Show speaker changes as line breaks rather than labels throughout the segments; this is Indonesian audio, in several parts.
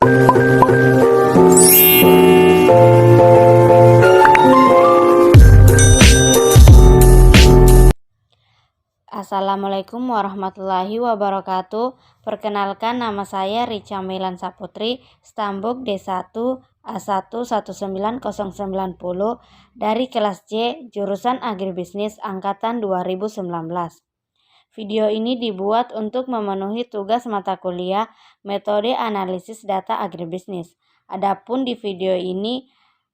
Assalamualaikum warahmatullahi wabarakatuh. Perkenalkan, nama saya Richa Milan Saputri, Stambuk D1 A1190910 dari kelas C, jurusan Agribisnis angkatan 2019. Video ini dibuat untuk memenuhi tugas mata kuliah Metode Analisis Data Agribisnis. Adapun di video ini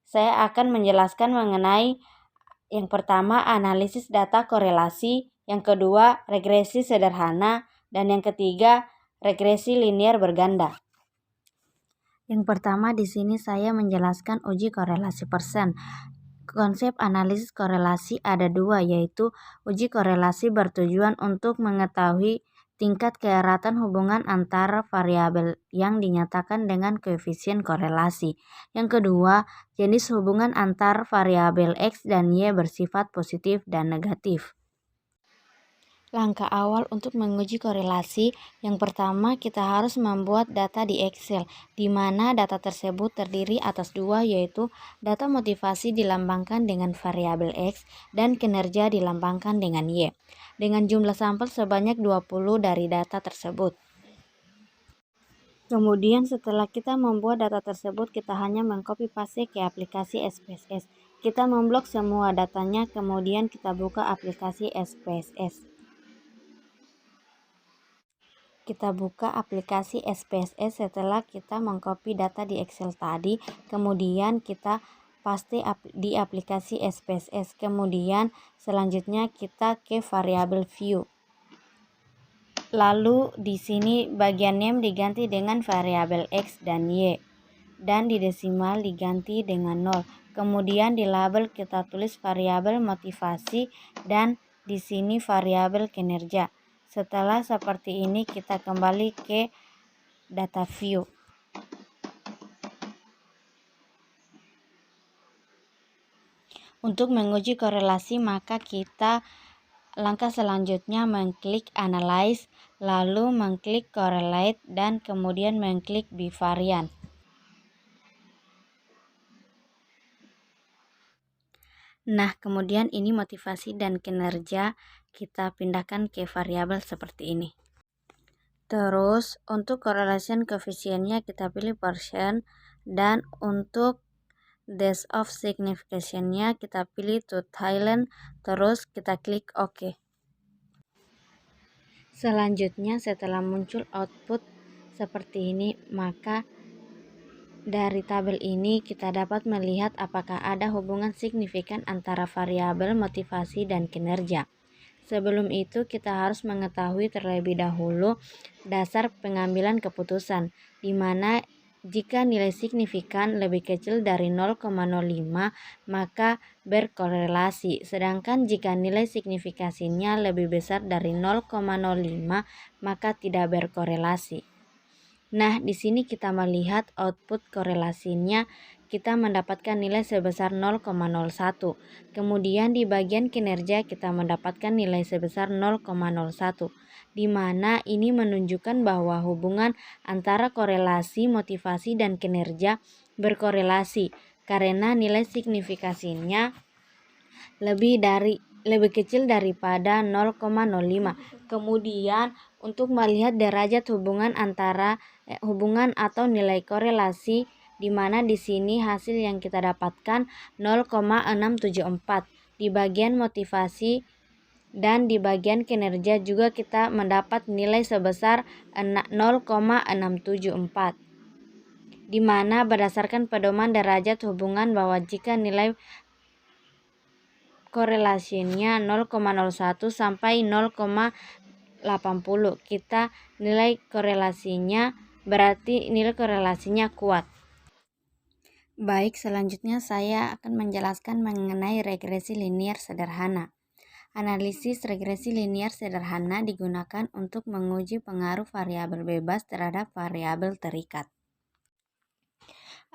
saya akan menjelaskan mengenai yang pertama, analisis data korelasi, yang kedua, regresi sederhana, dan yang ketiga, regresi linear berganda. Yang pertama, di sini saya menjelaskan uji korelasi persen. Konsep analisis korelasi ada dua, yaitu uji korelasi bertujuan untuk mengetahui tingkat keeratan hubungan antara variabel yang dinyatakan dengan koefisien korelasi. Yang kedua, jenis hubungan antar variabel X dan Y bersifat positif dan negatif. Langkah awal untuk menguji korelasi, yang pertama kita harus membuat data di Excel, di mana data tersebut terdiri atas dua, yaitu data motivasi dilambangkan dengan variabel X dan kinerja dilambangkan dengan Y, dengan jumlah sampel sebanyak 20 dari data tersebut. Kemudian setelah kita membuat data tersebut, kita hanya mengcopy paste ke aplikasi SPSS. Kita memblok semua datanya, kemudian kita buka aplikasi SPSS. Kita buka aplikasi SPSS setelah kita mengcopy data di Excel tadi, kemudian kita paste di aplikasi SPSS. Kemudian selanjutnya kita ke variabel view. Lalu di sini bagian name diganti dengan variabel X dan Y, dan di desimal diganti dengan 0. Kemudian di label kita tulis variabel motivasi dan di sini variabel kinerja. Setelah seperti ini kita kembali ke data view. Untuk menguji korelasi, maka kita langkah selanjutnya mengklik analyze, lalu mengklik correlate, dan kemudian mengklik bivariant. Nah, kemudian ini motivasi dan kinerja kita pindahkan ke variabel seperti ini. Terus untuk correlation coefficientnya kita pilih persen, dan untuk dash of signification-nya kita pilih to Thailand, terus kita klik OK. Selanjutnya setelah muncul output seperti ini, maka dari tabel ini kita dapat melihat apakah ada hubungan signifikan antara variabel motivasi dan kinerja. Sebelum itu kita harus mengetahui terlebih dahulu dasar pengambilan keputusan, di mana jika nilai signifikan lebih kecil dari 0,05 maka berkorelasi, sedangkan jika nilai signifikasinya lebih besar dari 0,05 maka tidak berkorelasi. Nah, di sini kita melihat output korelasinya, kita mendapatkan nilai sebesar 0,01. Kemudian di bagian kinerja kita mendapatkan nilai sebesar 0,01, di mana ini menunjukkan bahwa hubungan antara korelasi, motivasi, dan kinerja berkorelasi karena nilai signifikasinya lebih kecil daripada 0,05. Kemudian untuk melihat derajat hubungan antara hubungan atau nilai korelasi, di mana di sini hasil yang kita dapatkan 0,674 di bagian motivasi, dan di bagian kinerja juga kita mendapat nilai sebesar 0,674, di mana berdasarkan pedoman derajat hubungan bahwa jika nilai korelasinya 0,01 sampai 0,80, kita nilai korelasinya berarti nilai korelasinya kuat. Baik, selanjutnya saya akan menjelaskan mengenai regresi linear sederhana. Analisis regresi linear sederhana digunakan untuk menguji pengaruh variabel bebas terhadap variabel terikat.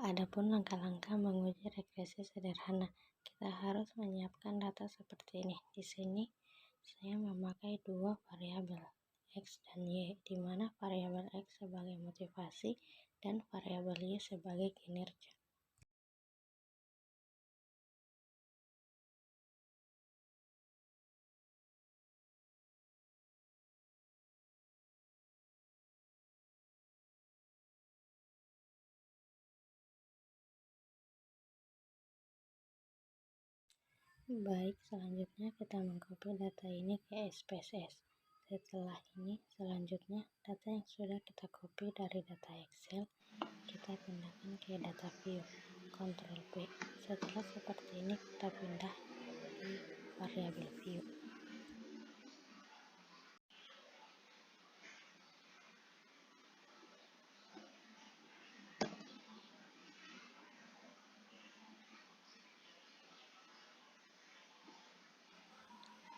Adapun langkah-langkah menguji regresi sederhana, kita harus menyiapkan data seperti ini. Di sini saya memakai dua variabel X dan Y, di mana variabel X sebagai motivasi dan variabel Y sebagai kinerja. Baik, selanjutnya kita mengcopy data ini ke SPSS. Setelah ini, selanjutnya data yang sudah kita copy dari data Excel, kita pindahkan ke data view, Ctrl P. Setelah seperti ini, kita pindah di variabel view.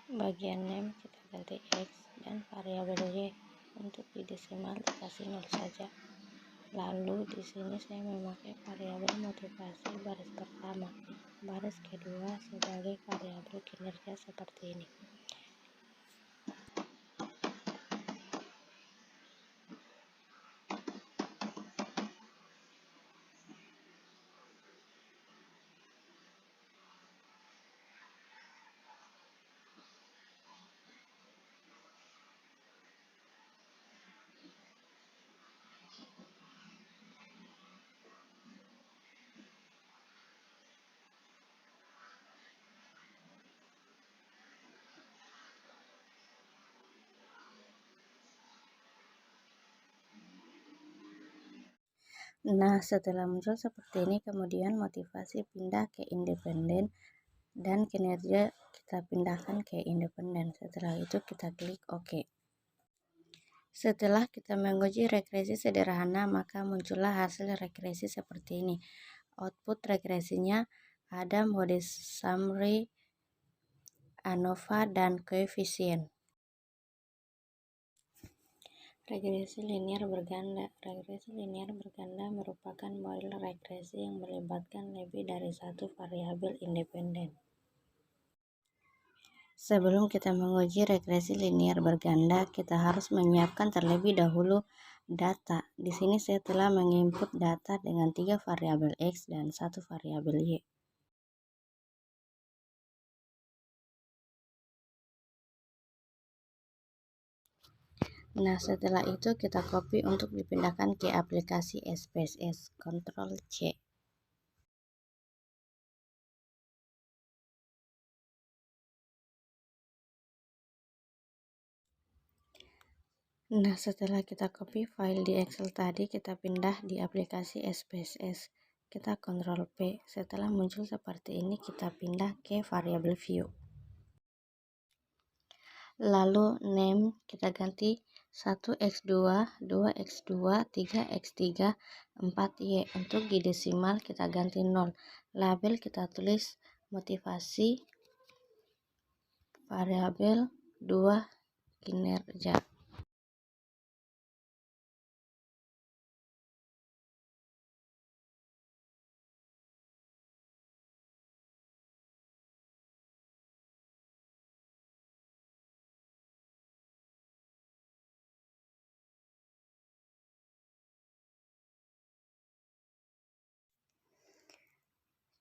Bagian name kita ganti X dan variabel Y untuk di desimal dikasih 0 saja. Lalu di sini saya memakai variabel motivasi baris pertama, baris kedua sebagai variabel kinerja seperti ini. Nah, setelah muncul seperti ini, kemudian motivasi pindah ke independen dan kinerja kita pindahkan ke independen. Setelah itu kita klik OK. Setelah kita menguji regresi sederhana, maka muncullah hasil regresi seperti ini. Output regresinya ada mode summary, ANOVA, dan koefisien. Regresi linier berganda. Regresi linier berganda merupakan model regresi yang melibatkan lebih dari satu variabel independen. Sebelum kita menguji regresi linier berganda, kita harus menyiapkan terlebih dahulu data. Di sini saya telah menginput data dengan 3 variabel X dan 1 variabel Y. Nah, setelah itu kita copy untuk dipindahkan ke aplikasi SPSS. Ctrl C. Nah, setelah kita copy file di Excel tadi, kita pindah di aplikasi SPSS. Kita Ctrl P. Setelah muncul seperti ini, kita pindah ke variabel view. Lalu name kita ganti 1x2, 2x2, 3x3, 4y. Untuk di desimal kita ganti 0. Label kita tulis motivasi variabel 2 kinerja.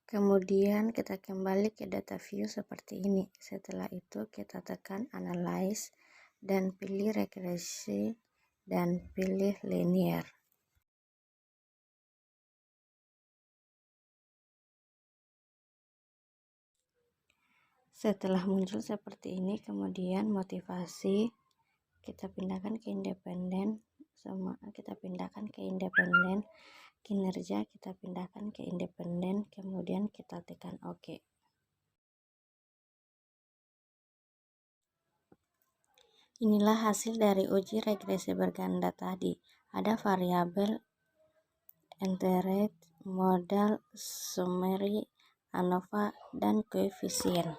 Kemudian kita kembali ke data view seperti ini. Setelah itu kita tekan analyze dan pilih regresi dan pilih linear. Setelah muncul seperti ini, kemudian motivasi kita pindahkan ke independen, kinerja kita pindahkan ke independen, kemudian kita tekan OK. Inilah hasil dari uji regresi berganda tadi. Ada variabel entered, modal, summary, ANOVA, dan koefisien.